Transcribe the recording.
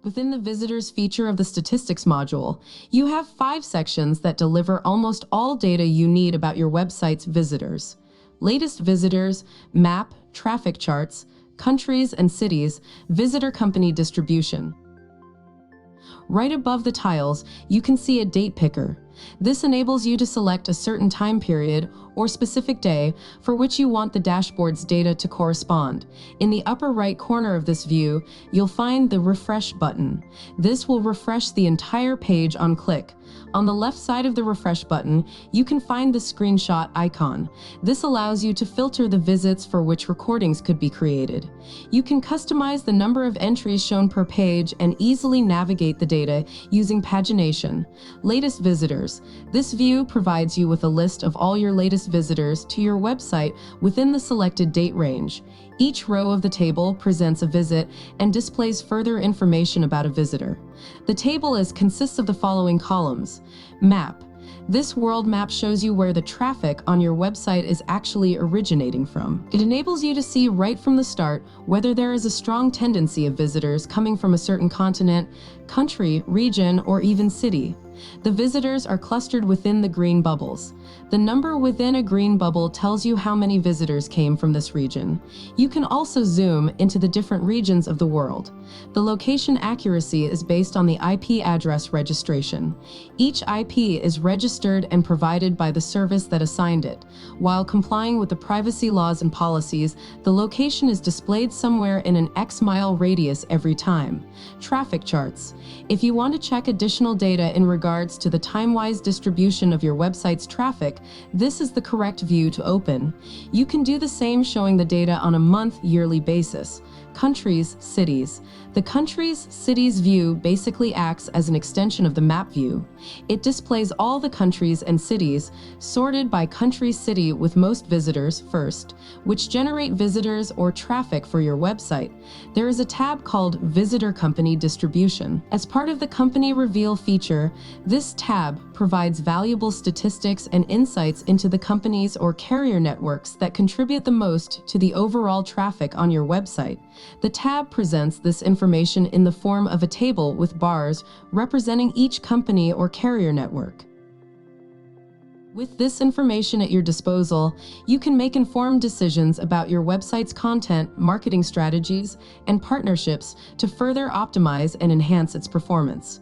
Within the Visitors feature of the Statistics module, you have 5 sections that deliver almost all data you need about your website's visitors. Latest visitors, map, traffic charts, countries and cities, visitor company distribution. Right above the tiles, you can see a date picker. This enables you to select a certain time period or specific day for which you want the dashboard's data to correspond. In the upper right corner of this view, you'll find the Refresh button. This will refresh the entire page on click. On the left side of the Refresh button, you can find the screenshot icon. This allows you to filter the visits for which recordings could be created. You can customize the number of entries shown per page and easily navigate the data using pagination. Latest visitors. This view provides you with a list of all your latest visitors to your website within the selected date range. Each row of the table presents a visit and displays further information about a visitor. The table consists of the following columns. Map. This world map shows you where the traffic on your website is actually originating from. It enables you to see right from the start whether there is a strong tendency of visitors coming from a certain continent, country, region, or even city. The visitors are clustered within the green bubbles. The number within a green bubble tells you how many visitors came from this region. You can also zoom into the different regions of the world. The location accuracy is based on the IP address registration. Each IP is registered and provided by the service that assigned it. While complying with the privacy laws and policies, the location is displayed somewhere in an X-mile radius every time. Traffic charts. If you want to check additional data in regards to the time-wise distribution of your website's traffic, this is the correct view to open. You can do the same showing the data on a month-yearly basis. Countries, cities. The countries, cities view basically acts as an extension of the map view. It displays all the countries and cities, sorted by country city with most visitors first, which generate visitors or traffic for your website. There is a tab called Visitor Company Distribution. As part of the Company Reveal feature, this tab provides valuable statistics and insights into the companies or carrier networks that contribute the most to the overall traffic on your website. The tab presents this information in the form of a table with bars representing each company or carrier network. With this information at your disposal, you can make informed decisions about your website's content, marketing strategies, and partnerships to further optimize and enhance its performance.